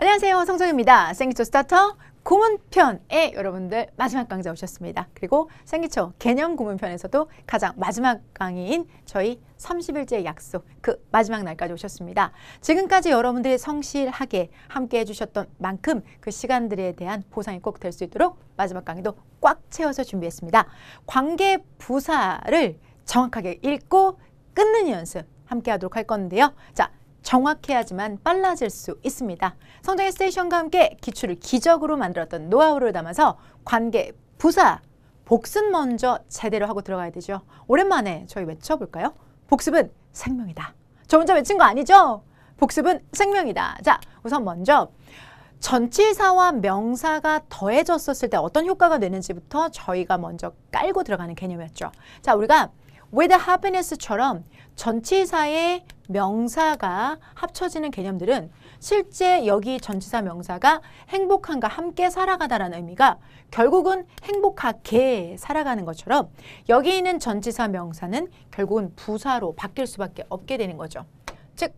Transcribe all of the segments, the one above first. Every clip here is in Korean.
안녕하세요, 성정입니다. 생기초 스타터 구문편에 여러분들 마지막 강좌 오셨습니다. 그리고 생기초 개념 구문편에서도 가장 마지막 강의인 저희 30일째 약속 그 마지막 날까지 오셨습니다. 지금까지 여러분들이 성실하게 함께 해주셨던 만큼 그 시간들에 대한 보상이 꼭 될 수 있도록 마지막 강의도 꽉 채워서 준비했습니다. 관계 부사를 정확하게 읽고 끊는 연습 함께 하도록 할 건데요. 자, 정확해야지만 빨라질 수 있습니다. 성정의 스테이션과 함께 기출을 기적으로 만들었던 노하우를 담아서 관계 부사 복습 먼저 제대로 하고 들어가야 되죠. 오랜만에 저희 외쳐볼까요? 복습은 생명이다. 저 혼자 외친 거 아니죠? 복습은 생명이다. 자, 우선 먼저 전치사와 명사가 더해졌었을 때 어떤 효과가 되는지부터 저희가 먼저 깔고 들어가는 개념이었죠. 자, 우리가 with happiness처럼 전치사의 명사가 합쳐지는 개념들은 실제 여기 전치사 명사가 행복한과 함께 살아가다라는 의미가 결국은 행복하게 살아가는 것처럼 여기 있는 전치사 명사는 결국은 부사로 바뀔 수밖에 없게 되는 거죠. 즉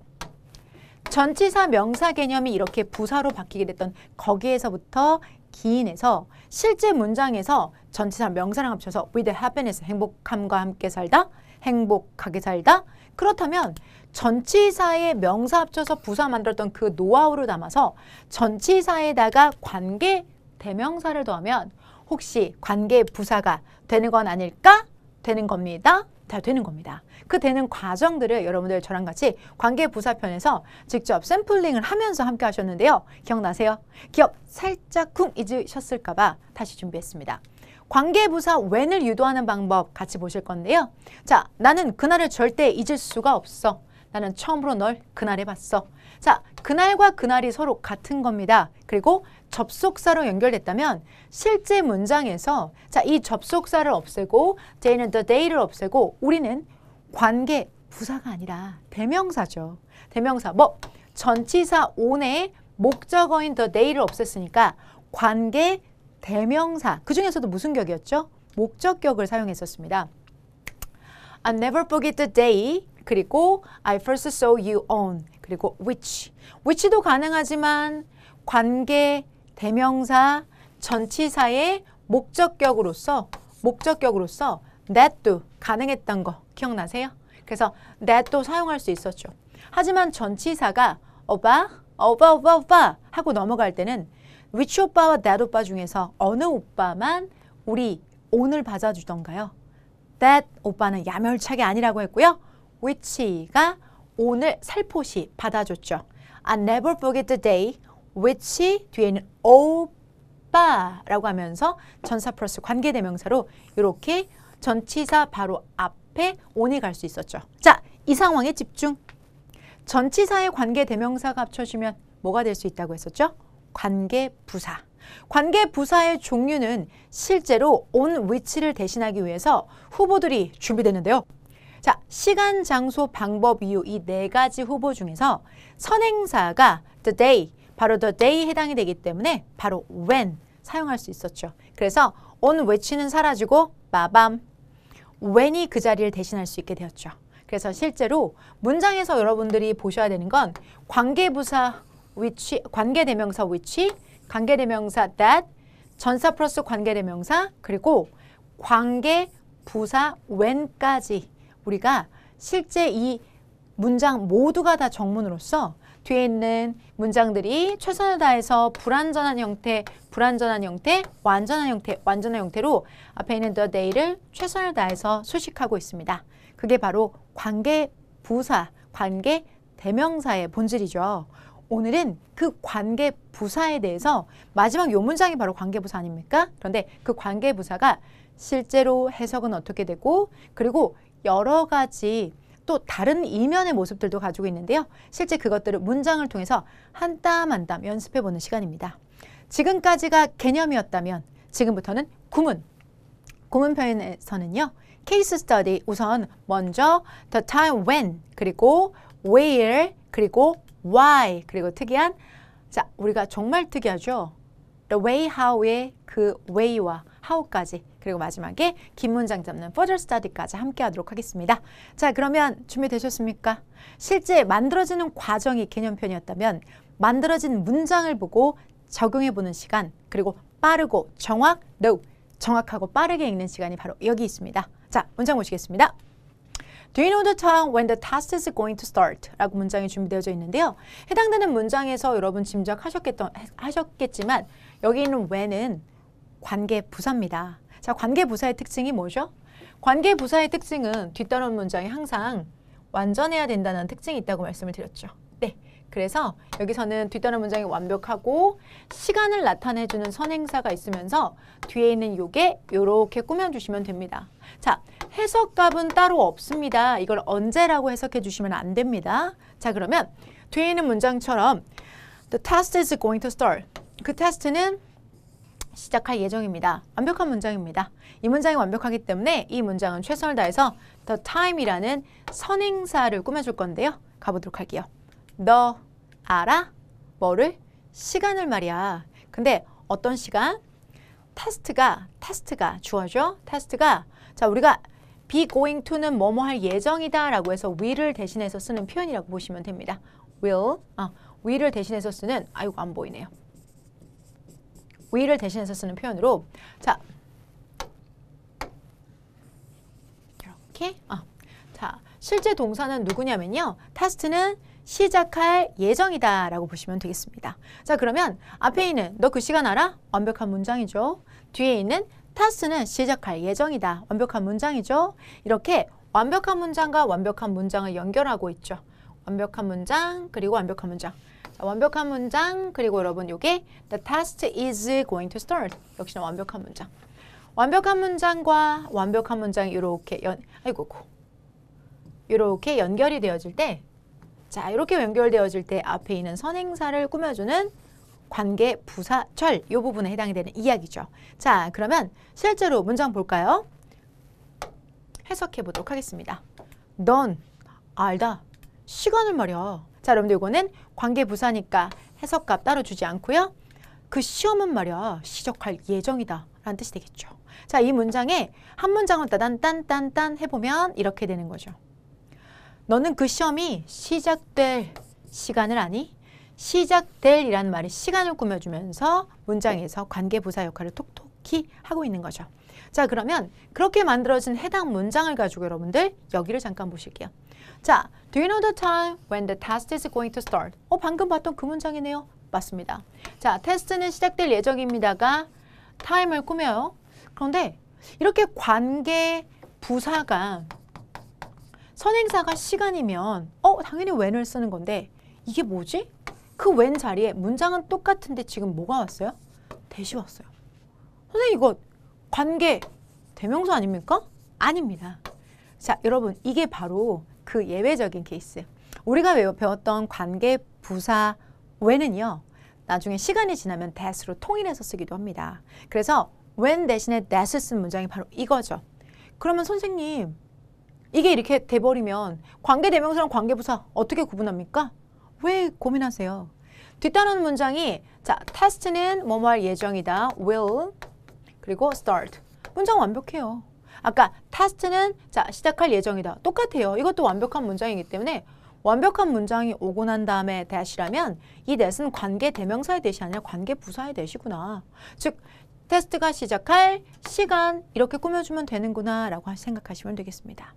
전치사 명사 개념이 이렇게 부사로 바뀌게 됐던 거기에서부터 기인해서 실제 문장에서 전치사 명사랑 합쳐서 with happiness, 행복함과 함께 살다, 행복하게 살다. 그렇다면 전치사의 명사 합쳐서 부사 만들었던 그 노하우를 담아서 전치사에다가 관계 대명사를 더하면 혹시 관계 부사가 되는 건 아닐까? 되는 겁니다. 다 되는 겁니다. 그 되는 과정들을 여러분들 저랑 같이 관계 부사편에서 직접 샘플링을 하면서 함께 하셨는데요. 기억나세요? 기억 살짝 쿵 잊으셨을까 봐 다시 준비했습니다. 관계부사 when을 유도하는 방법 같이 보실 건데요. 자, 나는 그날을 절대 잊을 수가 없어. 나는 처음으로 널 그날에 봤어. 자, 그날과 그날이 서로 같은 겁니다. 그리고 접속사로 연결됐다면 실제 문장에서 자, 이 접속사를 없애고 day는 the day를 없애고 우리는 관계 부사가 아니라 대명사죠. 대명사 뭐 전치사 on의 목적어인 the day를 없앴으니까 관계 대명사 그 중에서도 무슨 격이었죠? 목적격을 사용했었습니다. I never forget the day 그리고 I first saw you on 그리고 which도 가능하지만 관계 대명사 전치사의 목적격으로서 that도 가능했던 거 기억나세요? 그래서 that도 사용할 수 있었죠. 하지만 전치사가 오빠 하고 넘어갈 때는 which 오빠와 that 오빠 중에서 어느 오빠만 우리 on을 받아주던가요? that 오빠는 야멸차게 아니라고 했고요. which가 on을 살포시 받아줬죠. I never forget the day which 뒤에는 오빠라고 하면서 전사 플러스 관계대명사로 이렇게 전치사 바로 앞에 on이 갈 수 있었죠. 자, 이 상황에 집중. 전치사의 관계대명사가 합쳐지면 뭐가 될 수 있다고 했었죠? 관계부사. 관계부사의 종류는 실제로 on which를 대신하기 위해서 후보들이 준비되는데요. 자, 시간, 장소, 방법, 이유 이 네 가지 후보 중에서 선행사가 the day, 바로 the day에 해당이 되기 때문에 바로 when 사용할 수 있었죠. 그래서 on which는 사라지고 빠밤 when이 그 자리를 대신할 수 있게 되었죠. 그래서 실제로 문장에서 여러분들이 보셔야 되는 건 관계부사 which, 관계대명사 which, 관계대명사 that, 전사 플러스 관계대명사 그리고 관계부사 when까지 우리가 실제 이 문장 모두가 다 정문으로서 뒤에 있는 문장들이 최선을 다해서 불완전한 형태, 완전한 형태로 앞에 있는 the day를 최선을 다해서 수식하고 있습니다. 그게 바로 관계부사, 관계대명사의 본질이죠. 오늘은 그 관계부사에 대해서 마지막 요 문장이 바로 관계부사 아닙니까? 그런데 그 관계부사가 실제로 해석은 어떻게 되고 그리고 여러 가지 또 다른 이면의 모습들도 가지고 있는데요. 실제 그것들을 문장을 통해서 한 땀 한 땀 연습해보는 시간입니다. 지금까지가 개념이었다면 지금부터는 구문. 구문편에서는요. 케이스 스터디 우선 먼저 the time when 그리고 where 그리고 why 그리고 특이한 자 우리가 정말 특이하죠. the way, how의 그 way와 how까지 그리고 마지막에 긴 문장 잡는 further study까지 함께 하도록 하겠습니다. 자, 그러면 준비되셨습니까? 실제 만들어지는 과정이 개념편이었다면 만들어진 문장을 보고 적용해보는 시간, 그리고 빠르고 정확하고 빠르게 읽는 시간이 바로 여기 있습니다. 자, 문장 보시겠습니다. Do you know the time when the test is going to start? 라고 문장이 준비되어져 있는데요. 해당되는 문장에서 여러분 짐작하셨겠지만 여기 있는 when은 관계부사입니다. 자, 관계부사의 특징이 뭐죠? 관계부사의 특징은 뒤따르는 문장이 항상 완전해야 된다는 특징이 있다고 말씀을 드렸죠. 네, 그래서 여기서는 뒤따르는 문장이 완벽하고 시간을 나타내주는 선행사가 있으면서 뒤에 있는 요게 요렇게 꾸며주시면 됩니다. 자, 해석값은 따로 없습니다. 이걸 언제라고 해석해 주시면 안 됩니다. 자, 그러면 뒤에 있는 문장처럼 The test is going to start. 그 테스트는 시작할 예정입니다. 완벽한 문장입니다. 이 문장이 완벽하기 때문에 이 문장은 최선을 다해서 the time이라는 선행사를 꾸며줄 건데요. 가보도록 할게요. 너 알아? 뭐를? 시간을 말이야. 근데 어떤 시간? 테스트가 주어죠. 테스트가 자, 우리가 be going to는 뭐뭐 할 예정이다 라고 해서 will을 대신해서 쓰는 표현이라고 보시면 됩니다. will을 대신해서 쓰는 아이고 안 보이네요. will을 대신해서 쓰는 표현으로 자, 이렇게 자, 실제 동사는 누구냐면요. 테스트는 시작할 예정이다 라고 보시면 되겠습니다. 자, 그러면 앞에 있는 너 그 시간 알아? 완벽한 문장이죠. 뒤에 있는 테스트는 시작할 예정이다. 완벽한 문장이죠. 이렇게 완벽한 문장과 완벽한 문장을 연결하고 있죠. 완벽한 문장 그리고 완벽한 문장. 자, 완벽한 문장 그리고 여러분 요게 The test is going to start. 역시나 완벽한 문장. 완벽한 문장과 완벽한 문장이 이렇게 이렇게 연결이 되어질 때 자, 이렇게 연결되어질 때 앞에 있는 선행사를 꾸며주는 관계 부사절 이 부분에 해당이 되는 이야기죠. 자, 그러면 실제로 문장 볼까요? 해석해 보도록 하겠습니다. 넌 알다. 시간을 말이야. 자, 여러분들 이거는 관계 부사니까 해석값 따로 주지 않고요. 그 시험은 말이야. 시작할 예정이다. 라는 뜻이 되겠죠. 자, 이 문장에 한 문장을 딴 해보면 이렇게 되는 거죠. 너는 그 시험이 시작될 시간을 아니? 시작될 이라는 말이 시간을 꾸며주면서 문장에서 관계부사 역할을 톡톡히 하고 있는 거죠. 자, 그러면 그렇게 만들어진 해당 문장을 가지고 여러분들 여기를 잠깐 보실게요. 자, Do you know the time when the test is going to start? 방금 봤던 그 문장이네요. 맞습니다. 자, 테스트는 시작될 예정입니다가 time을 꾸며요. 그런데 이렇게 관계부사가 선행사가 시간이면 당연히 when을 쓰는 건데 이게 뭐지? 그 when 자리에 문장은 똑같은데 지금 뭐가 왔어요? 대시 왔어요. 선생님 이거 관계 대명사 아닙니까? 아닙니다. 자, 여러분 이게 바로 그 예외적인 케이스. 우리가 배웠던 관계 부사 when은요. 나중에 시간이 지나면 that으로 통일해서 쓰기도 합니다. 그래서 when 대신에 that을 쓴 문장이 바로 이거죠. 그러면 선생님 이게 이렇게 돼버리면 관계 대명사랑 관계 부사 어떻게 구분합니까? 왜 고민하세요? 뒤따르는 문장이 자, 테스트는 뭐뭐 할 예정이다. will 그리고 start. 문장 완벽해요. 아까 테스트는 자, 시작할 예정이다. 똑같아요. 이것도 완벽한 문장이기 때문에 완벽한 문장이 오고 난 다음에 that이라면 이 that은 관계 대명사의 that이 아니라 관계 부사의 that이구나. 즉 테스트가 시작할 시간 이렇게 꾸며주면 되는구나 라고 생각하시면 되겠습니다.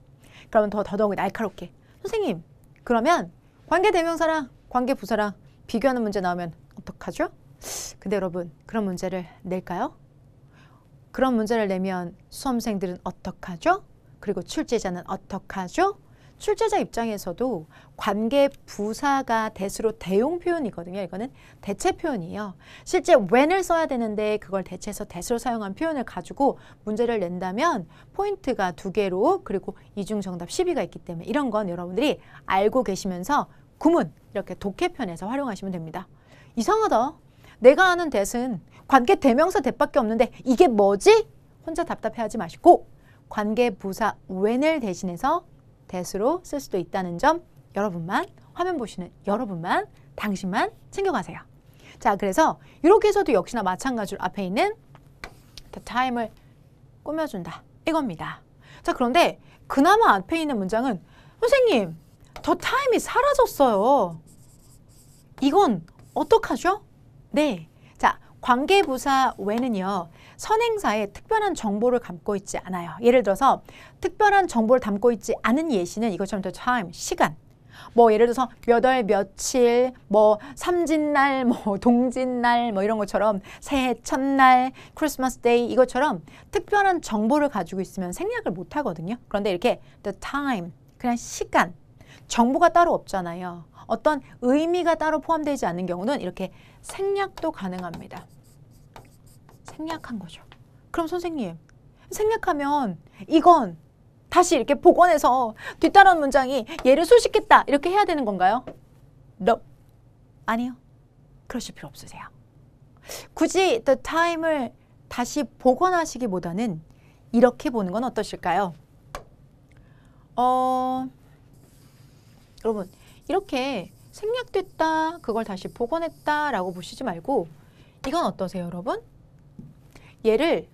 그러면 더더욱 날카롭게 선생님 그러면 관계 대명사랑 관계 부사랑 비교하는 문제 나오면 어떡하죠? 근데 여러분 그런 문제를 낼까요? 그런 문제를 내면 수험생들은 어떡하죠? 그리고 출제자는 어떡하죠? 출제자 입장에서도 관계 부사가 대수로 대용 표현이거든요. 이거는 대체 표현이에요. 실제 when을 써야 되는데 그걸 대체해서 대수로 사용한 표현을 가지고 문제를 낸다면 포인트가 2개로 그리고 이중 정답 12가 있기 때문에 이런 건 여러분들이 알고 계시면서 구문 이렇게 독해편에서 활용하시면 됩니다. 이상하다. 내가 아는 that은 관계 대명사 that밖에 없는데 이게 뭐지? 혼자 답답해하지 마시고 관계 부사 when을 대신해서 that으로 쓸 수도 있다는 점 여러분만 화면 보시는 여러분만 당신만 챙겨가세요. 자, 그래서 이렇게 해서도 역시나 마찬가지로 앞에 있는 the time을 꾸며준다. 이겁니다. 자, 그런데 그나마 앞에 있는 문장은 선생님 the time이 사라졌어요. 이건 어떡하죠? 네. 자, 관계부사 when은요. 선행사에 특별한 정보를 담고 있지 않아요. 예를 들어서 특별한 정보를 담고 있지 않은 예시는 이것처럼 the time, 시간. 뭐 예를 들어서 몇 월 며칠, 뭐 삼진날, 뭐 동짓날, 뭐 이런 것처럼 새해 첫날, 크리스마스 데이 이것처럼 특별한 정보를 가지고 있으면 생략을 못 하거든요. 그런데 이렇게 the time, 그냥 시간, 정보가 따로 없잖아요. 어떤 의미가 따로 포함되지 않는 경우는 이렇게 생략도 가능합니다. 생략한 거죠. 그럼 선생님, 생략하면 이건 다시 이렇게 복원해서 뒤따라온 문장이 얘를 수식했다 이렇게 해야 되는 건가요? No. 아니요. 그러실 필요 없으세요. 굳이 the time을 다시 복원하시기보다는 이렇게 보는 건 어떠실까요? 여러분 이렇게 생략됐다 그걸 다시 복원했다 라고 보시지 말고 이건 어떠세요 여러분? 얘를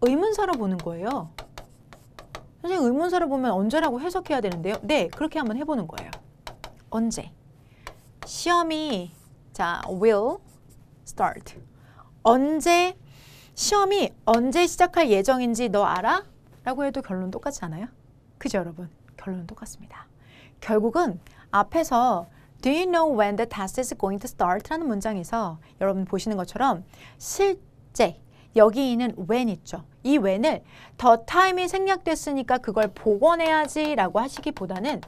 의문사로 보는 거예요. 선생님 의문사로 보면 언제라고 해석해야 되는데요. 네, 그렇게 한번 해보는 거예요. 언제? 시험이 자 will start. 언제 시험이 언제 시작할 예정인지 너 알아? 라고 해도 결론 똑같지 않아요? 그죠 여러분? 결론은 똑같습니다. 결국은 앞에서 Do you know when the test is going to start? 라는 문장에서 여러분 보시는 것처럼 실제 여기 있는 when 있죠. 이 when을 the time이 생략됐으니까 그걸 복원해야지 라고 하시기보다는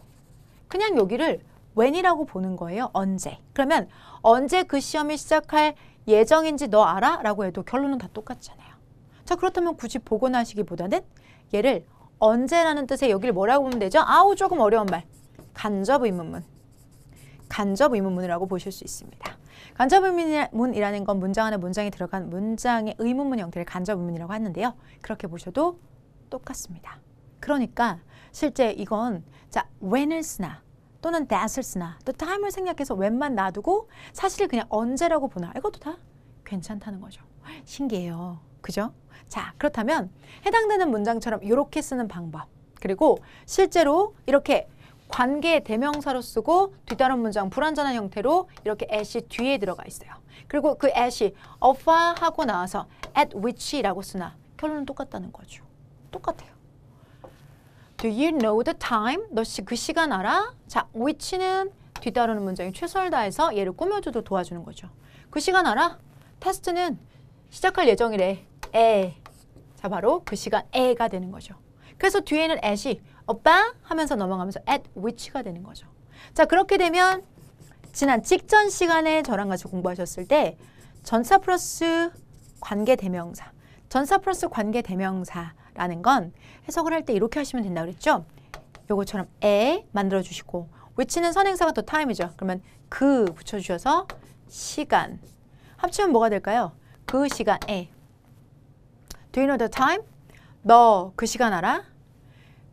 그냥 여기를 when이라고 보는 거예요. 언제. 그러면 언제 그 시험이 시작할 예정인지 너 알아? 라고 해도 결론은 다 똑같잖아요. 자 그렇다면 굳이 복원하시기보다는 얘를 언제라는 뜻의 여기를 뭐라고 보면 되죠? 아우 조금 어려운 말. 간접 의문문. 간접 의문문이라고 보실 수 있습니다. 간접 의문이라는 건 문장 안에 문장이 들어간 문장의 의문문 형태를 간접 의문이라고 하는데요. 그렇게 보셔도 똑같습니다. 그러니까 실제 이건 자 when을 쓰나 또는 that을 쓰나 또 time을 생략해서 when만 놔두고 사실 그냥 언제라고 보나 이것도 다 괜찮다는 거죠. 신기해요. 그죠? 자 그렇다면 해당되는 문장처럼 이렇게 쓰는 방법 그리고 실제로 이렇게 관계 대명사로 쓰고 뒤따른 문장 불완전한 형태로 이렇게 at이 뒤에 들어가 있어요. 그리고 그 at이 of와 하고 나와서 at which라고 쓰나 결론은 똑같다는 거죠. 똑같아요. Do you know the time? 너 그 시간 알아? 자, which는 뒤따르는 문장이 최선을 다해서 얘를 꾸며줘도 도와주는 거죠. 그 시간 알아? 테스트는 시작할 예정이래. 자, 바로 그 시간에가 되는 거죠. 그래서 뒤에는 at이 오빠 하면서 넘어가면서 at which가 되는 거죠. 자 그렇게 되면 지난 직전 시간에 저랑 같이 공부하셨을 때 전사 플러스 관계 대명사 전사 플러스 관계 대명사라는 건 해석을 할 때 이렇게 하시면 된다고 그랬죠. 요거처럼 에 만들어 주시고 which는 선행사가 또 time이죠. 그러면 그 붙여주셔서 시간 합치면 뭐가 될까요? 그 시간에 Do you know the time? 너 그 시간 알아?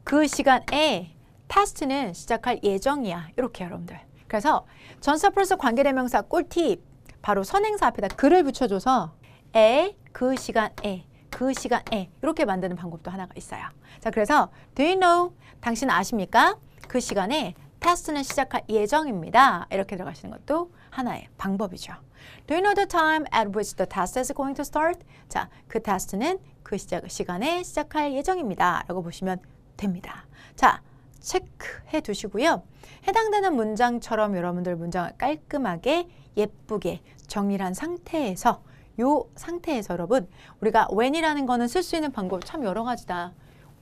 그 시간에 테스트는 시작할 예정이야. 이렇게 여러분들. 그래서 전사 플러스 관계대명사 꿀팁 바로 선행사 앞에다 그를 붙여줘서 그 시간에 이렇게 만드는 방법도 하나가 있어요. 자 그래서 Do you know? 당신 아십니까? 그 시간에 테스트는 시작할 예정입니다. 이렇게 들어가시는 것도 하나의 방법이죠. Do you know the time at which the test is going to start? 자, 그 테스트는 그 시간에 시작할 예정입니다. 라고 보시면 됩니다. 자, 체크해 두시고요. 해당되는 문장처럼 여러분들 문장을 깔끔하게 예쁘게 정리를 한 상태에서 요 상태에서 여러분 우리가 when이라는 거는 쓸 수 있는 방법 참 여러 가지다.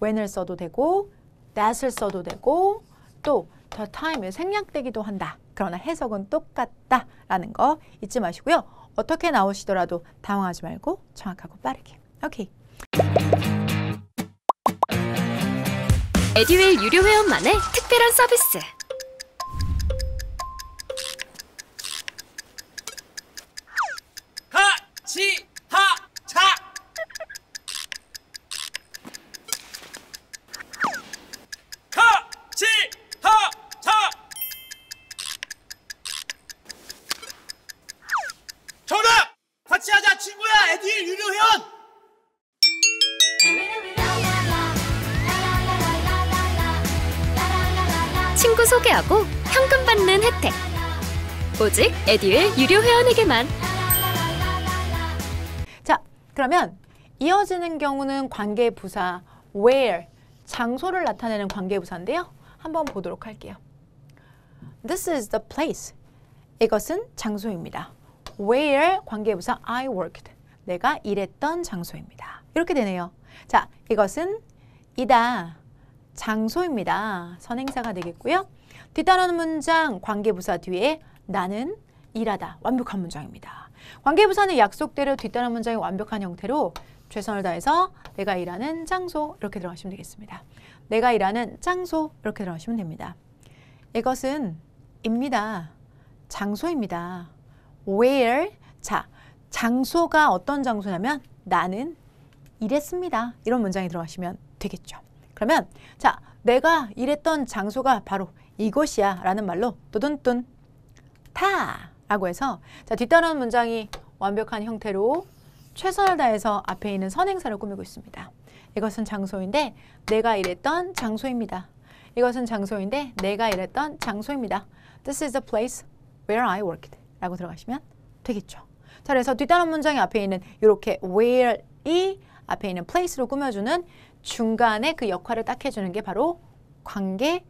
when을 써도 되고 that을 써도 되고 또 the time에 생략되기도 한다. 그러나 해석은 똑같다라는 거 잊지 마시고요. 어떻게 나오시더라도 당황하지 말고 정확하고 빠르게. 오케이. 에듀윌 유료 회원만의 특별한 서비스. 하치하차 하치하차 정답! 같이 하자 친구야 에듀윌 유료 회원! 친구 소개하고 현금 받는 혜택. 오직 에듀윌 유료 회원에게만. 자, 그러면 이어지는 경우는 관계부사 where, 장소를 나타내는 관계부사인데요. 한번 보도록 할게요. This is the place. 이것은 장소입니다. Where 관계부사 I worked. 내가 일했던 장소입니다. 이렇게 되네요. 자, 이것은 이다. 장소입니다. 선행사가 되겠고요. 뒤따르는 문장 관계부사 뒤에 나는 일하다. 완벽한 문장입니다. 관계부사는 약속대로 뒤따르는 문장이 완벽한 형태로 최선을 다해서 내가 일하는 장소 이렇게 들어가시면 되겠습니다. 내가 일하는 장소 이렇게 들어가시면 됩니다. 이것은 입니다. 장소입니다. Where, 자, 장소가 어떤 장소냐면 나는 일했습니다. 이런 문장이 들어가시면 되겠죠. 그러면 자, 내가 일했던 장소가 바로 이곳이야 라는 말로 또둔뚠 타 라고 해서 자, 뒤따르는 문장이 완벽한 형태로 최선을 다해서 앞에 있는 선행사를 꾸미고 있습니다. 이것은 장소인데 내가 일했던 장소입니다. 이것은 장소인데 내가 일했던 장소입니다. This is the place where I worked 라고 들어가시면 되겠죠. 자, 그래서 뒤따르는 문장이 앞에 있는 이렇게 where이 앞에 있는 place로 꾸며주는 중간에 그 역할을 딱 해주는 게 바로 관계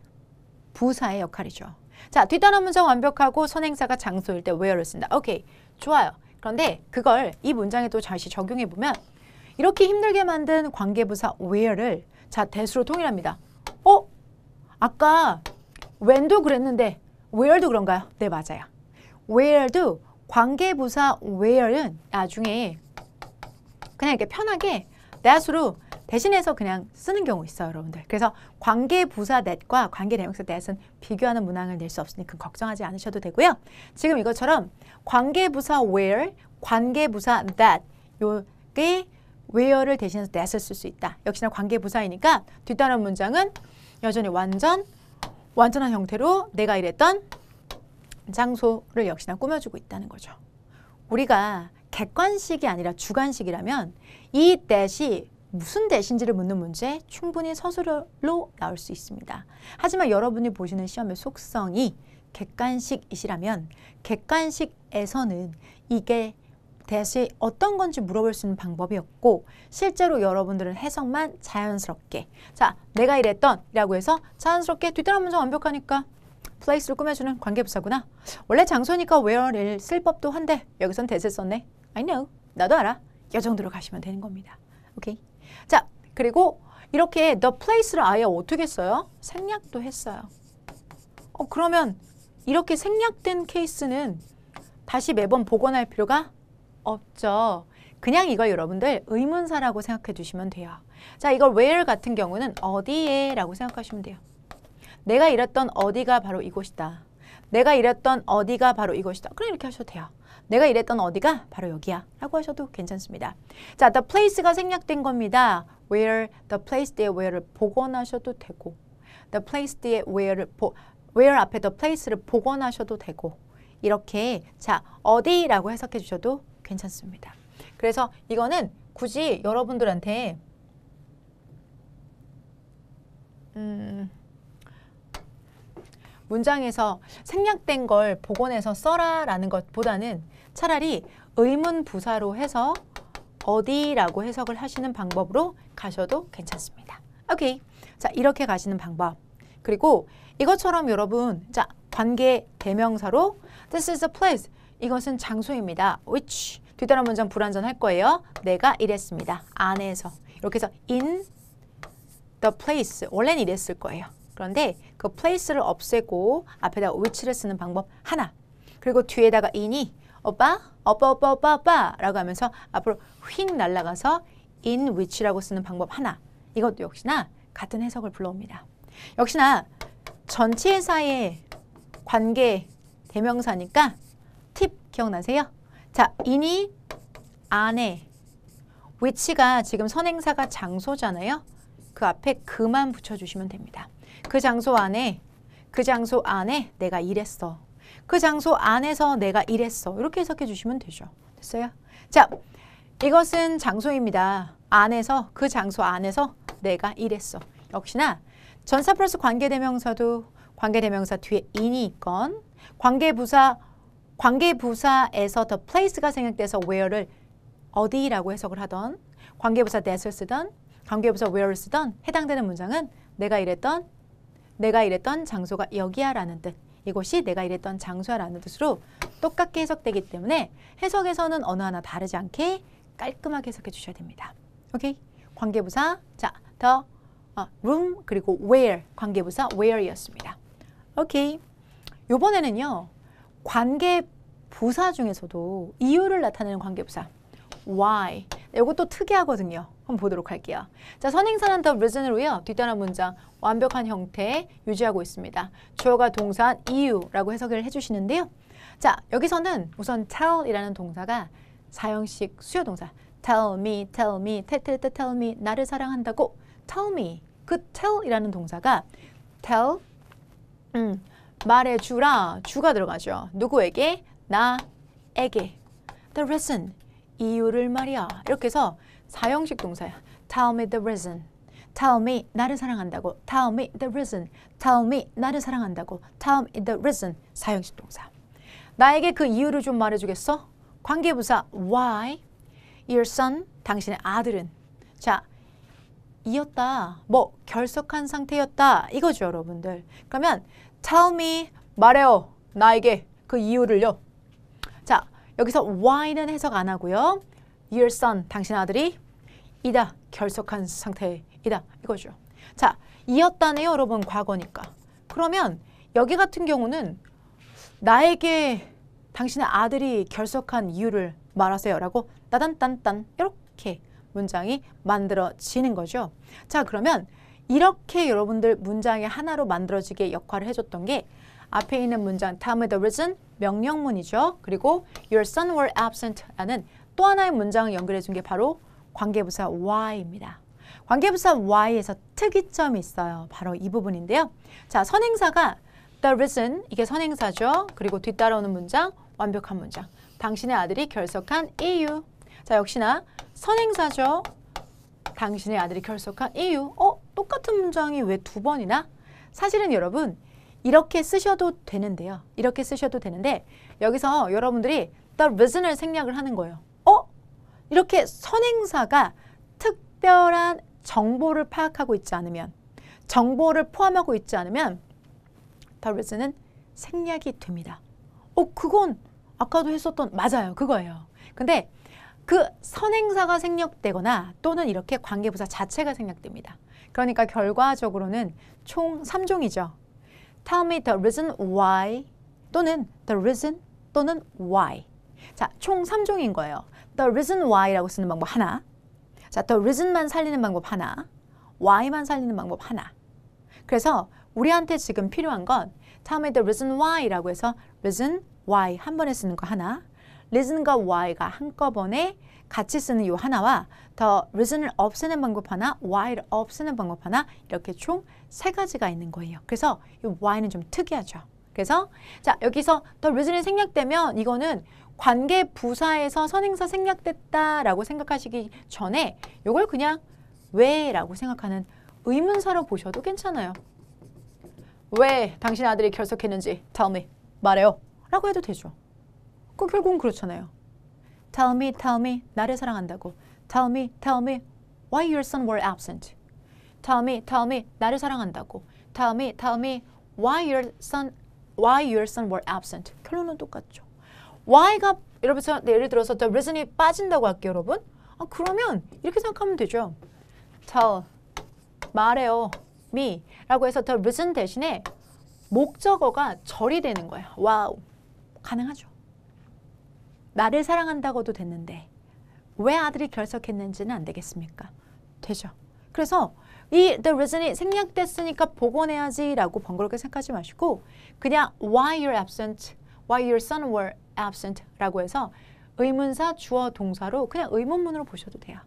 부사의 역할이죠. 자, 뒤따르는 문장 완벽하고 선행사가 장소일 때 where를 쓴다. 오케이, 좋아요. 그런데 그걸 이 문장에 또 다시 적용해 보면 이렇게 힘들게 만든 관계부사 where를 자, 대수로 통일합니다. 아까 when도 그랬는데 where도 그런가요? 네, 맞아요. where도 관계부사 where는 나중에 그냥 이렇게 편하게 that으로 대신해서 그냥 쓰는 경우 있어요, 여러분들. 그래서 관계부사 that과 관계대명사 that은 비교하는 문항을 낼 수 없으니 걱정하지 않으셔도 되고요. 지금 이것처럼 관계부사 where, 관계부사 that 요게 where를 대신해서 that을 쓸 수 있다. 역시나 관계부사이니까 뒤따르는 문장은 여전히 완전한 형태로 내가 일했던 장소를 역시나 꾸며주고 있다는 거죠. 우리가 객관식이 아니라 주관식이라면 이 that이 무슨 that인지를 묻는 문제 충분히 서술로 나올 수 있습니다. 하지만 여러분이 보시는 시험의 속성이 객관식이시라면 객관식에서는 이게 that이 어떤 건지 물어볼 수 있는 방법이 없고 실제로 여러분들은 해석만 자연스럽게 자, 내가 이랬던 이라고 해서 자연스럽게 뒤따르는 문장 완벽하니까 place를 꾸며주는 관계부사구나. 원래 장소니까 where를 쓸 법도 한데 여기선 that을 썼네. I know. 나도 알아. 이 정도로 가시면 되는 겁니다. 오케이. 자, 그리고 이렇게 the place를 아예 어떻게 써요? 생략도 했어요. 그러면 이렇게 생략된 케이스는 다시 매번 복원할 필요가 없죠. 그냥 이걸 여러분들 의문사라고 생각해 주시면 돼요. 자, 이걸 where 같은 경우는 어디에 라고 생각하시면 돼요. 내가 일했던 어디가 바로 이곳이다. 내가 일했던 어디가 바로 이곳이다. 그럼 이렇게 하셔도 돼요. 내가 일했던 어디가 바로 여기야 라고 하셔도 괜찮습니다. 자, the place가 생략된 겁니다. where, the place 뒤에 where를 복원하셔도 되고 the place 뒤에 where 앞에 the place를 복원하셔도 되고 이렇게 자, 어디라고 해석해 주셔도 괜찮습니다. 그래서 이거는 굳이 여러분들한테 문장에서 생략된 걸 복원해서 써라 라는 것보다는 차라리 의문 부사로 해서 어디라고 해석을 하시는 방법으로 가셔도 괜찮습니다. 오케이. 자, 이렇게 가시는 방법. 그리고 이것처럼 여러분, 자, 관계 대명사로 This is a place. 이것은 장소입니다. Which. 뒤따라 문장 불완전할 거예요. 내가 이랬습니다. 안에서. 이렇게 해서 in the place. 원래는 이랬을 거예요. 그런데 그 place를 없애고 앞에다가 which를 쓰는 방법 하나. 그리고 뒤에다가 in이 오빠 라고 하면서 앞으로 휙 날아가서 in which라고 쓰는 방법 하나. 이것도 역시나 같은 해석을 불러옵니다. 역시나 전치사의 관계 대명사니까 팁 기억나세요? 자, in이 안에, which가 지금 선행사가 장소잖아요. 그 앞에 그만 붙여주시면 됩니다. 그 장소 안에 내가 일했어. 그 장소 안에서 내가 일했어. 이렇게 해석해 주시면 되죠. 됐어요? 자, 이것은 장소입니다. 안에서, 그 장소 안에서 내가 일했어. 역시나 전사 플러스 관계대명사도 관계대명사 뒤에 in이 있건 관계부사 관계부사에서 the place가 생략돼서 where를 어디라고 해석을 하던, 관계부사 that을 쓰던, 관계부사 where를 쓰던 해당되는 문장은 내가 이랬던 장소가 여기야 라는 뜻, 이곳이 내가 이랬던 장소야 라는 뜻으로 똑같게 해석되기 때문에 해석에서는 어느 하나 다르지 않게 깔끔하게 해석해 주셔야 됩니다. 오케이? 관계부사, 자, the room 그리고 where, 관계부사 where이었습니다. 오케이. 요번에는요, 관계부사 중에서도 이유를 나타내는 관계부사 why. 이것도 특이하거든요. 한번 보도록 할게요. 자, 선행사는 the reason으로요. 뒷단원 문장 완벽한 형태 유지하고 있습니다. 주어가 동사 이유라고 해석을 해주시는데요. 자, 여기서는 우선 tell이라는 동사가 사형식 수요동사 tell me, tell me, 나를 사랑한다고 tell me. 그 tell이라는 동사가 tell, 말해주라, 주가 들어가죠. 누구에게? 나에게. The reason, 이유를 말이야. 이렇게 해서 사형식 동사야. Tell me the reason. Tell me, 나를 사랑한다고. Tell me the reason. Tell me, 나를 사랑한다고. Tell me the reason. 사형식 동사. 나에게 그 이유를 좀 말해주겠어? 관계부사 why. Your son, 당신의 아들은. 자, 이었다. 뭐 결석한 상태였다. 이거죠, 여러분들. 그러면 tell me, 말해요. 나에게 그 이유를요. 자, 여기서 why는 해석 안 하고요. Your son, 당신 아들이 이다. 결석한 상태이다. 이거죠. 자, 이었다네요, 여러분. 과거니까. 그러면 여기 같은 경우는 나에게 당신의 아들이 결석한 이유를 말하세요 라고 따단딴딴 이렇게 문장이 만들어지는 거죠. 자, 그러면 이렇게 여러분들 문장이 하나로 만들어지게 역할을 해줬던 게 앞에 있는 문장 tell me the reason 명령문이죠. 그리고 your son were absent 라는 또 하나의 문장을 연결해 준 게 바로 관계부사 why입니다. 관계부사 why에서 특이점이 있어요. 바로 이 부분인데요. 자, 선행사가 the reason, 이게 선행사죠. 그리고 뒤따라오는 문장, 완벽한 문장. 당신의 아들이 결석한 이유. 자, 역시나 선행사죠. 당신의 아들이 결석한 이유. 똑같은 문장이 왜 두 번이나? 사실은 여러분 이렇게 쓰셔도 되는데요. 이렇게 쓰셔도 되는데 여기서 여러분들이 the reason을 생략을 하는 거예요. 이렇게 선행사가 특별한 정보를 파악하고 있지 않으면, 정보를 포함하고 있지 않으면 the reason은 생략이 됩니다. 그건 아까도 했었던, 맞아요. 그거예요. 근데 그 선행사가 생략되거나 또는 이렇게 관계부사 자체가 생략됩니다. 그러니까 결과적으로는 총 3종이죠. Tell me the reason why 또는 the reason 또는 why. 자, 총 3종인 거예요. The reason why라고 쓰는 방법 하나. 자, the reason만 살리는 방법 하나. why만 살리는 방법 하나. 그래서 우리한테 지금 필요한 건 Tell me the reason why라고 해서 reason, why 한 번에 쓰는 거 하나. reason과 why가 한꺼번에 같이 쓰는 이 하나와 the reason을 없애는 방법 하나, why를 없애는 방법 하나, 이렇게 총 3가지가 있는 거예요. 그래서 이 why는 좀 특이하죠. 그래서 자, 여기서 the reason이 생략되면 이거는 관계 부사에서 선행사 생략됐다라고 생각하시기 전에 이걸 그냥 왜라고 생각하는 의문사로 보셔도 괜찮아요. 왜 당신 아들이 결석했는지 tell me, 말해요 라고 해도 되죠. 결국은 그렇잖아요. Tell me, 나를 사랑한다고. Tell me, why your son were absent. Tell me, 나를 사랑한다고. Tell me, why your son were absent. 결론은 똑같죠. why가 예를 들어서 the reason이 빠진다고 할게요, 여러분. 그러면 이렇게 생각하면 되죠. Tell, 말해요, me 라고 해서 the reason 대신에 목적어가 절이 되는 거예요. 와우, 가능하죠. 나를 사랑한다고도 됐는데 왜 아들이 결석했는지는 안 되겠습니까? 되죠. 그래서 이 the reason이 생략됐으니까 복원해야지 라고 번거롭게 생각하지 마시고 그냥 why you're absent, why your son were absent 라고 해서 의문사, 주어, 동사로 그냥 의문문으로 보셔도 돼요.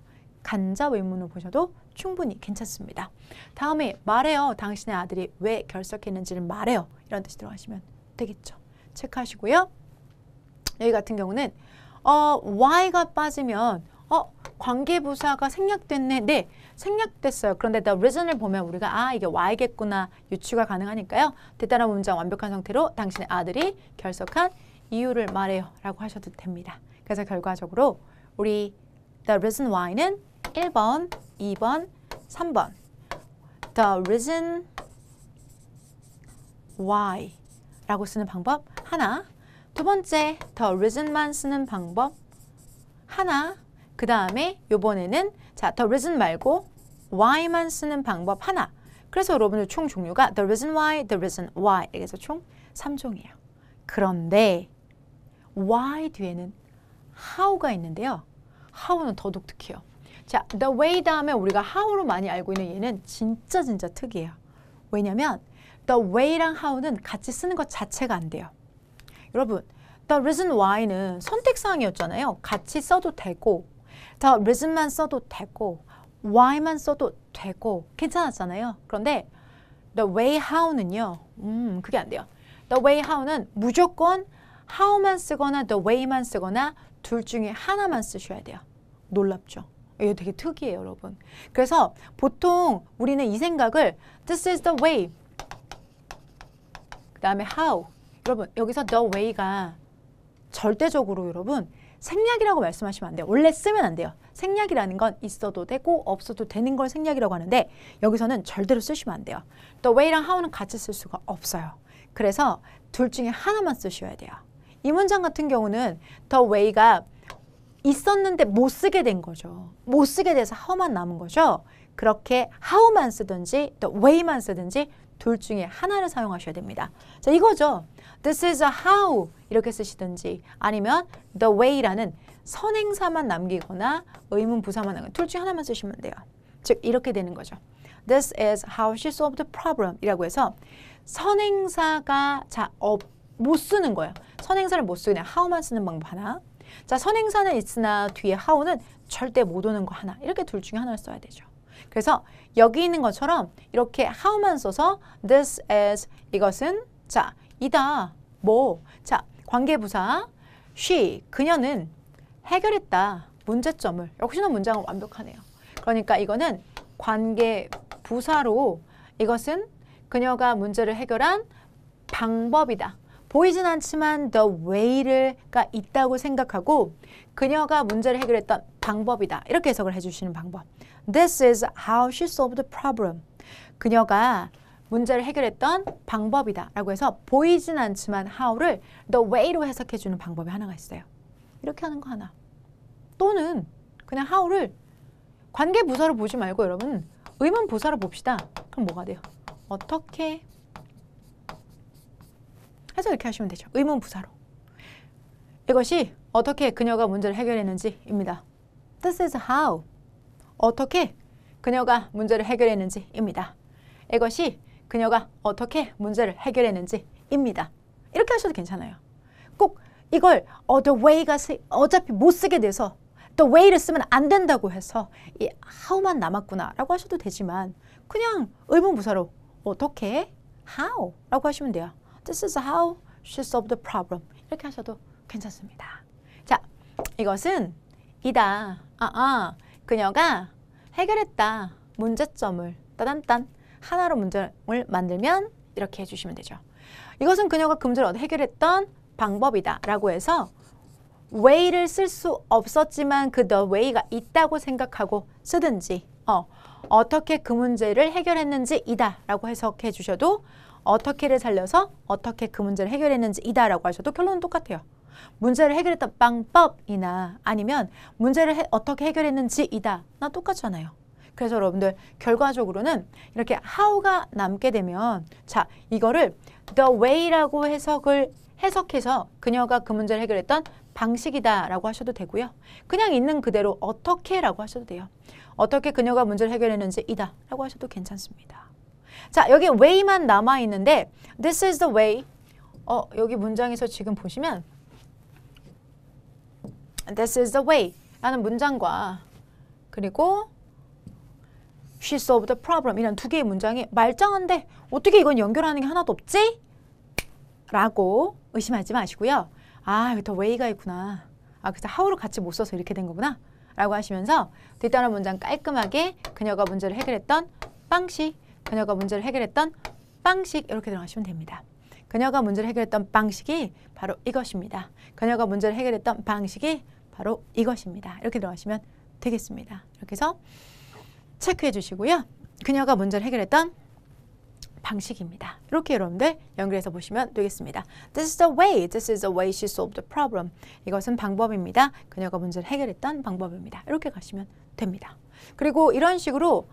간접 의문으로 보셔도 충분히 괜찮습니다. 다음에 말해요. 당신의 아들이 왜 결석했는지를 말해요. 이런 뜻이 들어가시면 되겠죠. 체크하시고요. 여기 같은 경우는 why가 빠지면 관계부사가 생략됐네. 네, 생략됐어요. 그런데 the reason을 보면 우리가 이게 why겠구나 유추가 가능하니까요. 뒤따라 문장 완벽한 상태로 당신의 아들이 결석한 이유를 말해요 라고 하셔도 됩니다. 그래서 결과적으로 우리 the reason why는 1번, 2번, 3번 the reason why 라고 쓰는 방법 하나, 두 번째 the reason만 쓰는 방법 하나, 그 다음에 요번에는 자 the reason 말고 why만 쓰는 방법 하나. 그래서 여러분들 총 종류가 the reason why, the reason why 이렇게 해서 총 3종이에요. 그런데 why 뒤에는 how가 있는데요. how는 더 독특해요. 자, the way 다음에 우리가 how로 많이 알고 있는 얘는 진짜 특이해요. 왜냐면 the way랑 how는 같이 쓰는 것 자체가 안 돼요. 여러분, the reason why는 선택사항이었잖아요. 같이 써도 되고 the reason만 써도 되고 why만 써도 되고 괜찮았잖아요. 그런데 the way how는요. 그게 안 돼요. the way how는 무조건 how만 쓰거나 the way만 쓰거나 둘 중에 하나만 쓰셔야 돼요. 놀랍죠? 이거 되게 특이해요, 여러분. 그래서 보통 우리는 이 생각을 this is the way 그 다음에 how 여러분 여기서 the way가 절대적으로 여러분 생략이라고 말씀하시면 안 돼요. 원래 쓰면 안 돼요. 생략이라는 건 있어도 되고 없어도 되는 걸 생략이라고 하는데 여기서는 절대로 쓰시면 안 돼요. the way랑 how는 같이 쓸 수가 없어요. 그래서 둘 중에 하나만 쓰셔야 돼요. 이 문장 같은 경우는 the way가 있었는데 못 쓰게 된 거죠. 못 쓰게 돼서 how만 남은 거죠. 그렇게 how만 쓰든지 the way만 쓰든지 둘 중에 하나를 사용하셔야 됩니다. 자, 이거죠. This is a how 이렇게 쓰시든지 아니면 the way라는 선행사만 남기거나 의문 부사만 남기거나 둘 중에 하나만 쓰시면 돼요. 즉 이렇게 되는 거죠. This is how she solved the problem 이라고 해서 선행사가 못 쓰는 거예요. 선행사를 못 쓰고 그냥 how만 쓰는 방법 하나. 자, 선행사는 있으나 뒤에 how는 절대 못 오는 거 하나. 이렇게 둘 중에 하나를 써야 되죠. 그래서 여기 있는 것처럼 이렇게 how만 써서 this is 이것은 자 이다 뭐 자 관계부사 she 그녀는 해결했다 문제점을 역시나 문장은 완벽하네요. 그러니까 이거는 관계부사로 이것은 그녀가 문제를 해결한 방법이다. 보이진 않지만 the way가 있다고 생각하고 그녀가 문제를 해결했던 방법이다. 이렇게 해석을 해주시는 방법. This is how she solved the problem. 그녀가 문제를 해결했던 방법이다. 라고 해서 보이진 않지만 how를 the way로 해석해주는 방법이 하나가 있어요. 이렇게 하는 거 하나. 또는 그냥 how를 관계부사로 보지 말고 여러분 의문부사로 봅시다. 그럼 뭐가 돼요? 어떻게 해서 이렇게 하시면 되죠. 의문부사로. 이것이 어떻게 그녀가 문제를 해결했는지입니다. This is how. 어떻게 그녀가 문제를 해결했는지입니다. 이것이 그녀가 어떻게 문제를 해결했는지입니다. 이렇게 하셔도 괜찮아요. 꼭 이걸 the way가 어차피 못 쓰게 돼서 the way를 쓰면 안 된다고 해서 이 how만 남았구나 라고 하셔도 되지만 그냥 의문부사로 어떻게 how 라고 하시면 돼요. This is how she solved the problem. 이렇게 하셔도 괜찮습니다. 자, 이것은 이다. 그녀가 해결했다. 문제점을 따단딴 하나로 문장을 만들면 이렇게 해주시면 되죠. 이것은 그녀가 그 문제를 해결했던 방법이다. 라고 해서 way를 쓸 수 없었지만 그 the way가 있다고 생각하고 쓰든지 어떻게 그 문제를 해결했는지 이다. 라고 해석해 주셔도 어떻게를 살려서 어떻게 그 문제를 해결했는지 이다 라고 하셔도 결론은 똑같아요. 문제를 해결했던 방법이나 아니면 문제를 어떻게 해결했는지 이다 나 똑같잖아요. 그래서 여러분들 결과적으로는 이렇게 how가 남게 되면 자 이거를 the way라고 해석해서 그녀가 그 문제를 해결했던 방식이다 라고 하셔도 되고요. 그냥 있는 그대로 어떻게 라고 하셔도 돼요. 어떻게 그녀가 문제를 해결했는지 이다 라고 하셔도 괜찮습니다. 자, 여기 way만 남아있는데 This is the way. 여기 문장에서 지금 보시면 This is the way 라는 문장과 그리고 She solved the problem 이런 두 개의 문장이 말짱한데 어떻게 이건 연결하는 게 하나도 없지? 라고 의심하지 마시고요. 여기 더 way가 있구나. 그래서 how를 같이 못 써서 이렇게 된 거구나. 라고 하시면서 뒷단원 문장 깔끔하게 그녀가 문제를 해결했던 방식 그녀가 문제를 해결했던 방식 이렇게 들어가시면 됩니다. 그녀가 문제를 해결했던 방식이 바로 이것입니다. 그녀가 문제를 해결했던 방식이 바로 이것입니다. 이렇게 들어가시면 되겠습니다. 이렇게 해서 체크해 주시고요. 그녀가 문제를 해결했던 방식입니다. 이렇게 여러분들 연결해서 보시면 되겠습니다. This is the way. This is the way she solved the problem. 이것은 방법입니다. 그녀가 문제를 해결했던 방법입니다. 이렇게 가시면 됩니다. 그리고 이런 식으로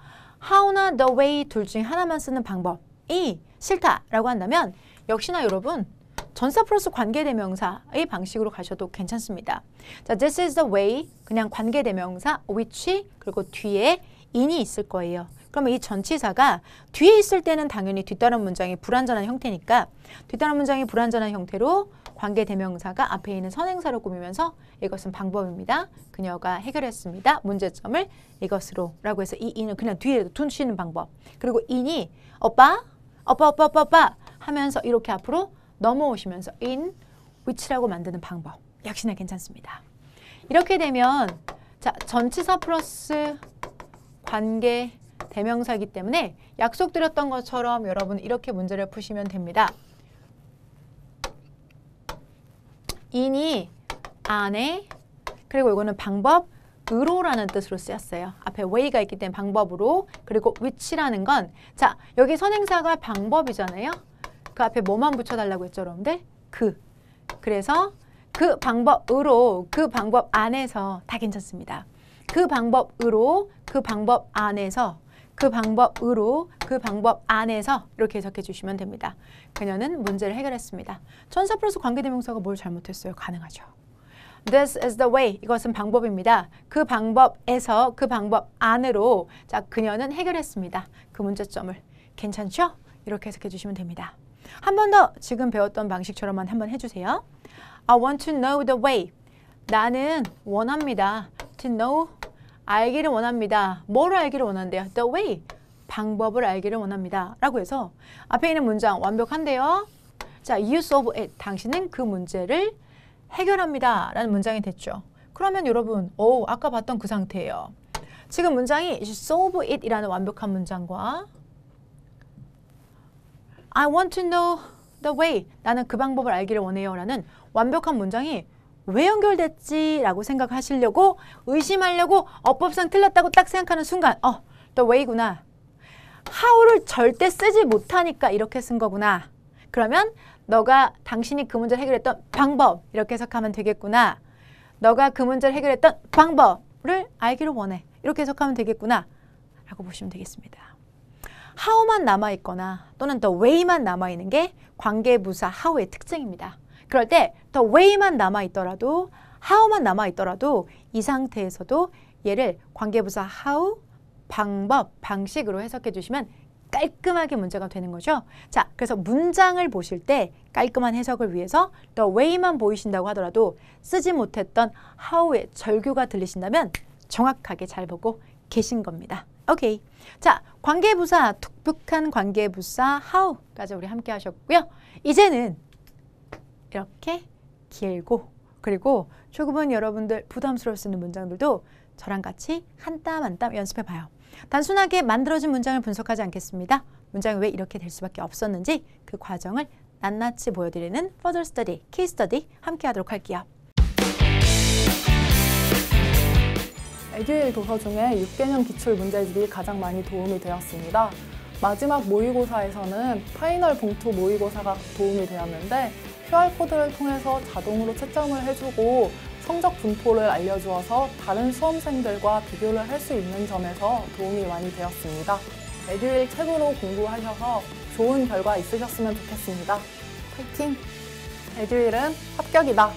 how나 the way 둘 중에 하나만 쓰는 방법이 싫다라고 한다면 역시나 여러분 전사 플러스 관계대명사의 방식으로 가셔도 괜찮습니다. 자, this is the way 그냥 관계대명사 which 그리고 뒤에 in이 있을 거예요. 그러면 이 전치사가 뒤에 있을 때는 당연히 뒤따른 문장이 불완전한 형태니까 뒤따른 문장이 불완전한 형태로 관계대명사가 앞에 있는 선행사로 꾸미면서 이것은 방법입니다. 그녀가 해결했습니다. 문제점을 이것으로 라고 해서 이 in을 그냥 뒤에 두시는 방법. 그리고 in이 오빠 하면서 이렇게 앞으로 넘어오시면서 in which라고 만드는 방법. 역시나 괜찮습니다. 이렇게 되면 자 전치사 플러스 관계 대명사이기 때문에 약속드렸던 것처럼 여러분 이렇게 문제를 푸시면 됩니다. in이 안에 그리고 이거는 방법으로라는 뜻으로 쓰였어요. 앞에 way가 있기 때문에 방법으로 그리고 which라는 건 자 여기 선행사가 방법이잖아요. 그 앞에 뭐만 붙여달라고 했죠 여러분들? 그래서 그 방법으로 그 방법 안에서 다 괜찮습니다. 그 방법으로 그 방법 안에서 그 방법으로 그 방법 안에서 이렇게 해석해 주시면 됩니다. 그녀는 문제를 해결했습니다. 전사 플러스 관계대명사가 뭘 잘못했어요? 가능하죠. This is the way. 이것은 방법입니다. 그 방법에서 그 방법 안으로 자 그녀는 해결했습니다. 그 문제점을. 괜찮죠? 이렇게 해석해 주시면 됩니다. 한 번 더 지금 배웠던 방식처럼만 한번 해주세요. I want to know the way. 나는 원합니다. To know. 알기를 원합니다. 뭐를 알기를 원한대요? The way. 방법을 알기를 원합니다. 라고 해서 앞에 있는 문장 완벽한데요. 자, you solve it. 당신은 그 문제를 해결합니다. 라는 문장이 됐죠. 그러면 여러분, 아까 봤던 그 상태예요. 지금 문장이 solve it 이라는 완벽한 문장과 I want to know the way. 나는 그 방법을 알기를 원해요. 라는 완벽한 문장이 왜 연결됐지? 라고 생각하시려고 의심하려고 어법상 틀렸다고 딱 생각하는 순간 the way구나. how를 절대 쓰지 못하니까 이렇게 쓴 거구나. 그러면 너가 당신이 그 문제를 해결했던 방법 이렇게 해석하면 되겠구나. 너가 그 문제를 해결했던 방법을 알기를 원해. 이렇게 해석하면 되겠구나. 라고 보시면 되겠습니다. how만 남아있거나 또는 the way만 남아있는 게 관계부사 how의 특징입니다. 그럴 때 the way만 남아있더라도 how만 남아있더라도 이 상태에서도 얘를 관계부사 how, 방법, 방식으로 해석해 주시면 깔끔하게 문제가 되는 거죠. 자, 그래서 문장을 보실 때 깔끔한 해석을 위해서 the way만 보이신다고 하더라도 쓰지 못했던 how의 절규가 들리신다면 정확하게 잘 보고 계신 겁니다. 오케이. 자, 관계부사, 독특한 관계부사 how까지 우리 함께 하셨고요. 이제는 이렇게 길고 그리고 조금은 여러분들 부담스러울 수 있는 문장들도 저랑 같이 한 땀 한 땀 연습해 봐요. 단순하게 만들어진 문장을 분석하지 않겠습니다. 문장이 왜 이렇게 될 수밖에 없었는지 그 과정을 낱낱이 보여드리는 Further Study, Case Study 함께 하도록 할게요. 에듀윌 도서 중에 6개년 기출 문제집이 가장 많이 도움이 되었습니다. 마지막 모의고사에서는 파이널 봉투 모의고사가 도움이 되었는데 QR코드를 통해서 자동으로 채점을 해주고 성적 분포를 알려주어서 다른 수험생들과 비교를 할 수 있는 점에서 도움이 많이 되었습니다. 에듀윌 책으로 공부하셔서 좋은 결과 있으셨으면 좋겠습니다. 파이팅! 에듀윌은 합격이다!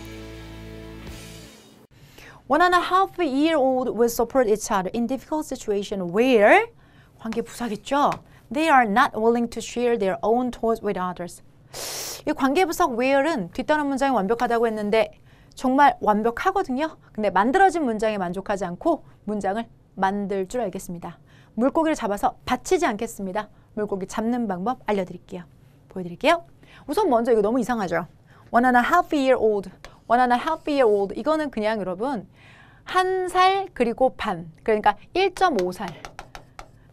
1.5-year-old will support each other in difficult situation where 관계 부사겠죠? They are not willing to share their own toys with others. 이 관계부사 where은 뒷단원 문장이 완벽하다고 했는데 정말 완벽하거든요. 근데 만들어진 문장에 만족하지 않고 문장을 만들 줄 알겠습니다. 물고기를 잡아서 다치지 않겠습니다. 물고기 잡는 방법 알려드릴게요. 보여드릴게요. 우선 먼저 이거 너무 이상하죠? 1.5-year-old, 1.5-year-old 이거는 그냥 여러분 1살 그리고 반 그러니까 1.5살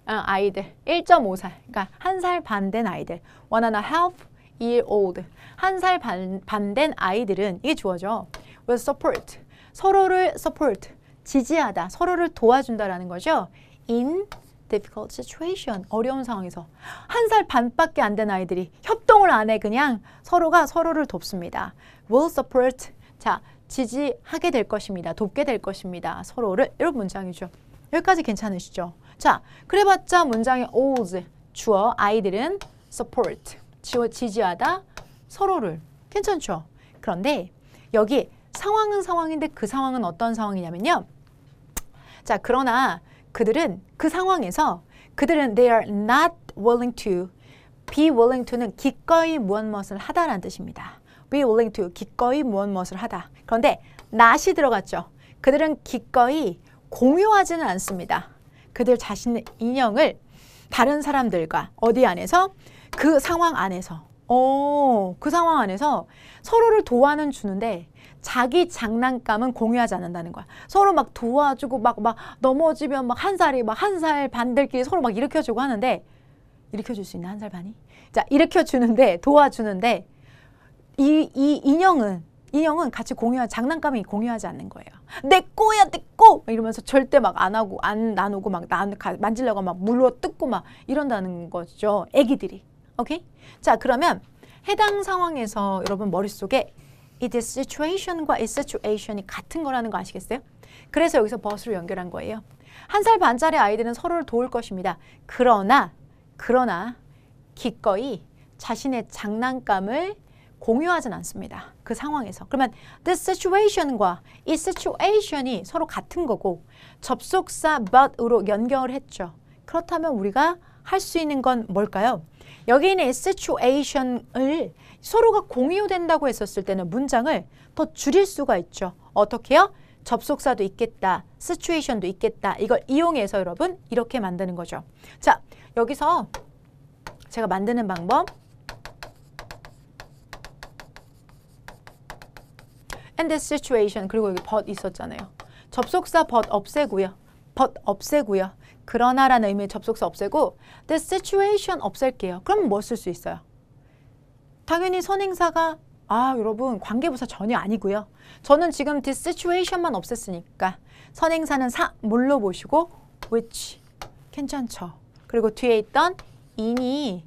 아이들 1.5살 그러니까 1살 반 된 아이들 1.5 year old. 1살 반 된 아이들은 이게 주어져. will support. 서로를 support. 지지하다. 서로를 도와준다라는 거죠. in difficult situation. 어려운 상황에서. 1살 반밖에 안 된 아이들이 협동을 안 해. 그냥 서로가 서로를 돕습니다. will support. 자, 지지하게 될 것입니다. 돕게 될 것입니다. 서로를. 이런 문장이죠. 여기까지 괜찮으시죠? 자, 그래봤자 문장의 alls. 주어 아이들은 support. 지지하다. 서로를. 괜찮죠? 그런데 여기 상황은 상황인데 그 상황은 어떤 상황이냐면요. 자, 그러나 그들은 그 상황에서 그들은 they are not willing to. be willing to는 기꺼이 무엇을 하다라는 뜻입니다. be willing to, 기꺼이 무엇을 하다. 그런데 not이 들어갔죠. 그들은 기꺼이 공유하지는 않습니다. 그들 자신의 인형을 다른 사람들과 어디 안에서? 그 상황 안에서. 그 상황 안에서 서로를 도와는 주는데 자기 장난감은 공유하지 않는다는 거야. 서로 막 도와주고 막 넘어지면 막 한 살 반들끼리 서로 막 일으켜주고 하는데 일으켜줄 수 있나? 1살 반이? 자, 일으켜주는데 도와주는데 이 인형은 같이 장난감이 공유하지 않는 거예요. 내 거야, 내 거! 이러면서 절대 막 안 하고, 안 나누고, 막 만지려고 막 물어 뜯고 막 이런다는 거죠. 애기들이. 오케이? 자, 그러면 해당 상황에서 여러분 머릿속에 이 this situation과 이 situation이 같은 거라는 거 아시겠어요? 그래서 여기서 but으로 연결한 거예요. 1살 반짜리 아이들은 서로를 도울 것입니다. 그러나 기꺼이 자신의 장난감을 공유하진 않습니다. 그 상황에서. 그러면 this situation과 이 situation이 서로 같은 거고 접속사 but으로 연결을 했죠. 그렇다면 우리가 할 수 있는 건 뭘까요? 여기 있는 situation을 서로가 공유된다고 했었을 때는 문장을 더 줄일 수가 있죠. 어떻게요? 접속사도 있겠다. situation도 있겠다. 이걸 이용해서 여러분 이렇게 만드는 거죠. 자, 여기서 제가 만드는 방법 and this situation 그리고 여기 but 있었잖아요. 접속사 but 없애고요. 그러나라는 의미의 접속사 없애고 this situation 없앨게요. 그럼 뭐 쓸 수 있어요? 당연히 선행사가 여러분 관계부사 전혀 아니고요. 저는 지금 this situation만 없앴으니까 선행사는 뭘로 보시고 which 괜찮죠. 그리고 뒤에 있던 in이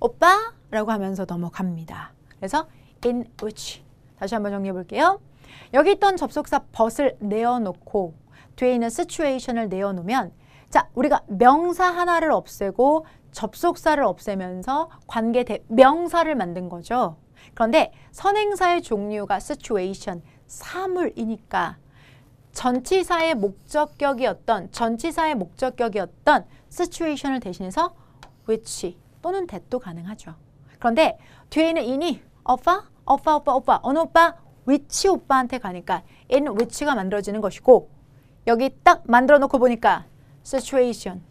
오빠라고 하면서 넘어갑니다. 그래서 in which 다시 한번 정리해 볼게요. 여기 있던 접속사 but을 내어놓고 뒤에 있는 situation을 내어놓으면 자, 우리가 명사 하나를 없애고 접속사를 없애면서 명사를 만든 거죠. 그런데 선행사의 종류가 situation, 사물이니까 전치사의 목적격이었던 situation을 대신해서 which 또는 that도 가능하죠. 그런데 뒤에 있는 in이 오빠, 어느 오빠? which 오빠한테 가니까 in which가 만들어지는 것이고 여기 딱 만들어 놓고 보니까 situation,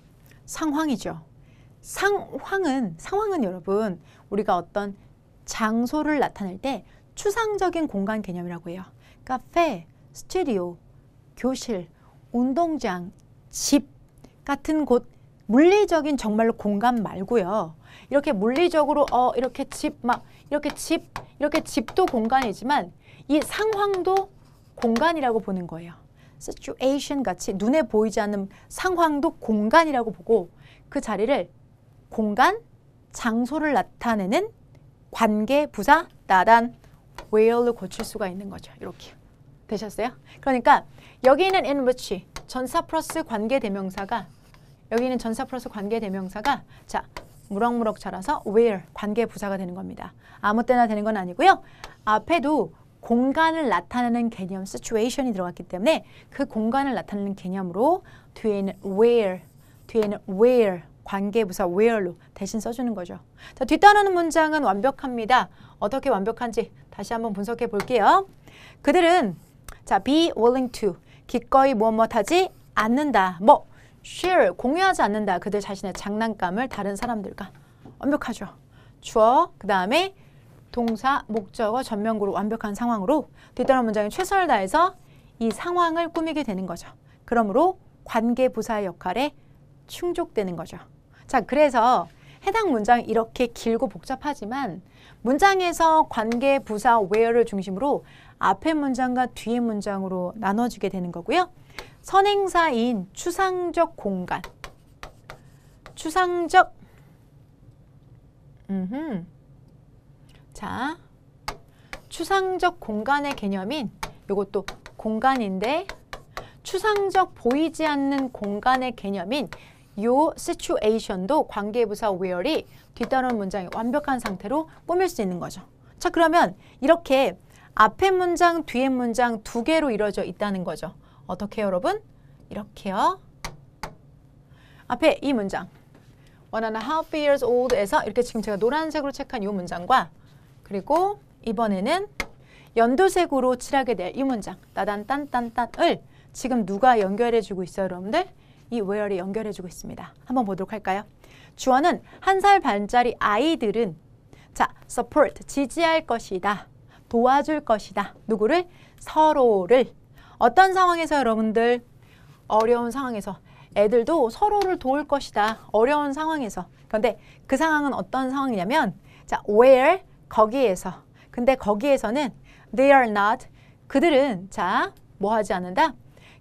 상황이죠. 상황은 여러분 우리가 어떤 장소를 나타낼 때 추상적인 공간 개념이라고 해요. 카페, 스튜디오, 교실, 운동장, 집 같은 곳 물리적인 정말로 공간 말고요. 이렇게 물리적으로 이렇게 집도 공간이지만 이 상황도 공간이라고 보는 거예요. situation 같이 눈에 보이지 않는 상황도 공간이라고 보고 그 자리를 공간, 장소를 나타내는 관계, 부사, 나단, where로 고칠 수가 있는 거죠. 이렇게 되셨어요? 그러니까 여기는 in which 전사 플러스 관계 대명사가 자 무럭무럭 자라서 where 관계 부사가 되는 겁니다. 아무 때나 되는 건 아니고요. 앞에도 공간을 나타내는 개념 situation이 들어갔기 때문에 그 공간을 나타내는 개념으로 뒤에는 where 관계부사 where로 대신 써주는 거죠. 자, 뒤따르는 문장은 완벽합니다. 어떻게 완벽한지 다시 한번 분석해 볼게요. 그들은 자 be willing to 기꺼이 무엇하지 않는다. share 공유하지 않는다. 그들 자신의 장난감을 다른 사람들과 완벽하죠. 주어 그 다음에 동사, 목적어, 전면구로 완벽한 상황으로 뒤따르는 문장에 최선을 다해서 이 상황을 꾸미게 되는 거죠. 그러므로 관계부사의 역할에 충족되는 거죠. 자, 그래서 해당 문장이 이렇게 길고 복잡하지만 문장에서 관계 부사 where를 중심으로 앞의 문장과 뒤의 문장으로 나눠지게 되는 거고요. 선행사인 추상적 공간, 추상적 자, 추상적 공간의 개념인 이것도 공간인데 추상적 보이지 않는 공간의 개념인 요 situation도 관계부사 where이 뒤따르는 문장이 완벽한 상태로 꾸밀 수 있는 거죠. 자, 그러면 이렇게 앞의 문장, 뒤의 문장 두 개로 이루어져 있다는 거죠. 어떻게 여러분? 이렇게요. 앞에 이 문장 1.5 years old에서 이렇게 지금 제가 노란색으로 체크한 이 문장과 그리고 이번에는 연두색으로 칠하게 될 이 문장 따단딴딴딴을 지금 누가 연결해주고 있어요, 여러분들? 이 where이 연결해주고 있습니다. 한번 보도록 할까요? 주어는 1살 반짜리 아이들은 자, support, 지지할 것이다. 도와줄 것이다. 누구를? 서로를. 어떤 상황에서 여러분들? 어려운 상황에서. 애들도 서로를 도울 것이다. 어려운 상황에서. 그런데 그 상황은 어떤 상황이냐면 자, where, 거기에서. 근데 거기에서는 they are not, 그들은 자, 뭐 하지 않는다?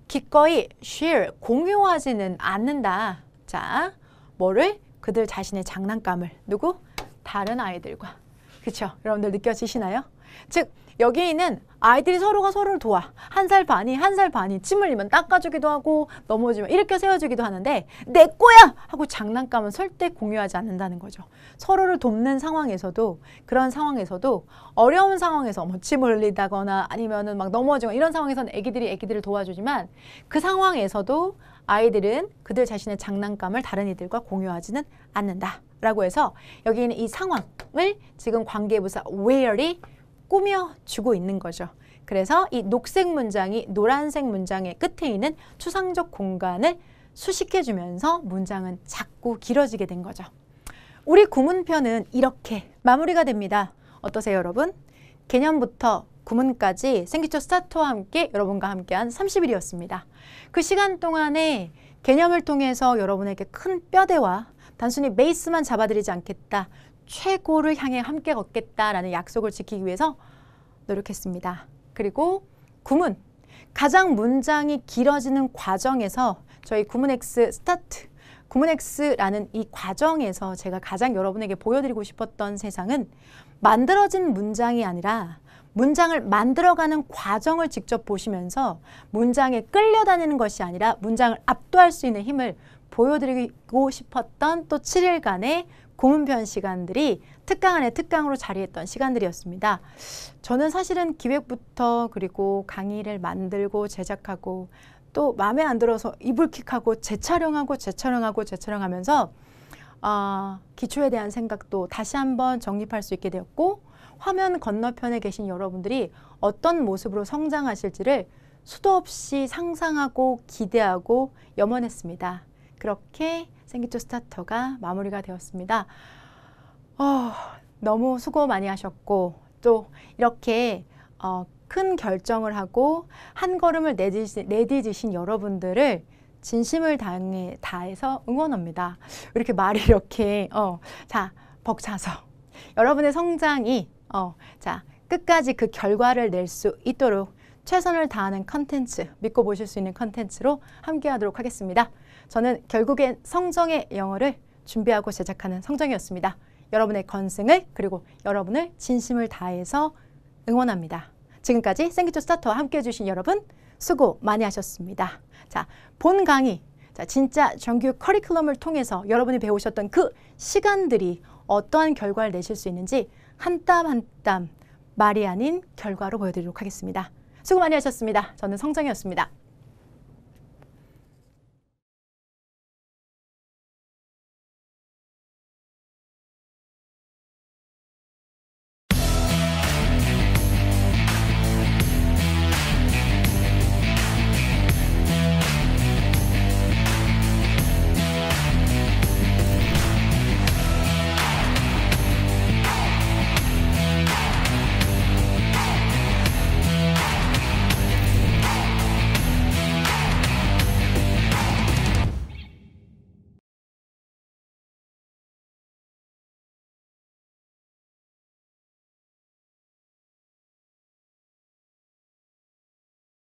기꺼이 share, 공유하지는 않는다. 자, 뭐를? 그들 자신의 장난감을. 누구? 다른 아이들과. 그쵸? 여러분들 느껴지시나요? 즉, 여기에는 아이들이 서로가 서로를 도와. 1살 반이 침 흘리면 닦아주기도 하고 넘어지면 일으켜 세워주기도 하는데 내 거야! 하고 장난감은 절대 공유하지 않는다는 거죠. 서로를 돕는 상황에서도 그런 상황에서도 어려운 상황에서 뭐 침을 흘리다거나 아니면은 막 넘어지거나 이런 상황에서는 애기들을 도와주지만 그 상황에서도 아이들은 그들 자신의 장난감을 다른 이들과 공유하지는 않는다. 라고 해서 여기 있는 이 상황을 지금 관계부사 where이 꾸며주고 있는 거죠. 그래서 이 녹색 문장이 노란색 문장의 끝에 있는 추상적 공간을 수식해주면서 문장은 자꾸 길어지게 된 거죠. 우리 구문편은 이렇게 마무리가 됩니다. 어떠세요, 여러분? 개념부터 구문까지 생기초 스타터와 함께 여러분과 함께한 30일이었습니다. 그 시간 동안에 개념을 통해서 여러분에게 큰 뼈대와 단순히 베이스만 잡아드리지 않겠다. 최고를 향해 함께 걷겠다라는 약속을 지키기 위해서 노력했습니다. 그리고 구문, 가장 문장이 길어지는 과정에서 저희 구문X 스타트, 구문X라는 이 과정에서 제가 가장 여러분에게 보여드리고 싶었던 세상은 만들어진 문장이 아니라 문장을 만들어가는 과정을 직접 보시면서 문장에 끌려다니는 것이 아니라 문장을 압도할 수 있는 힘을 보여드리고 싶었던 또 7일간의 구문편 시간들이 특강 안에 특강으로 자리했던 시간들이었습니다. 저는 사실은 기획부터 그리고 강의를 만들고 제작하고 또 마음에 안 들어서 이불킥하고 재촬영하면서 기초에 대한 생각도 다시 한번 정립할 수 있게 되었고 화면 건너편에 계신 여러분들이 어떤 모습으로 성장하실지를 수도 없이 상상하고 기대하고 염원했습니다. 그렇게 생기초 스타터가 마무리가 되었습니다. 너무 수고 많이 하셨고 또 이렇게 큰 결정을 하고 한 걸음을 내딛으신 여러분들을 진심을 다해서 응원합니다. 이렇게 말이 이렇게 자 벅차서 여러분의 성장이 자 끝까지 그 결과를 낼 수 있도록 최선을 다하는 컨텐츠, 믿고 보실 수 있는 컨텐츠로 함께 하도록 하겠습니다. 저는 결국엔 성정의 영어를 준비하고 제작하는 성정이었습니다. 여러분의 건승을 그리고 여러분을 진심을 다해서 응원합니다. 지금까지 생기초 스타터와 함께 해주신 여러분 수고 많이 하셨습니다. 자, 본 강의, 자, 진짜 정규 커리큘럼을 통해서 여러분이 배우셨던 그 시간들이 어떠한 결과를 내실 수 있는지 한 땀 한 땀 말이 아닌 결과로 보여드리도록 하겠습니다. 수고 많이 하셨습니다. 저는 성정이었습니다.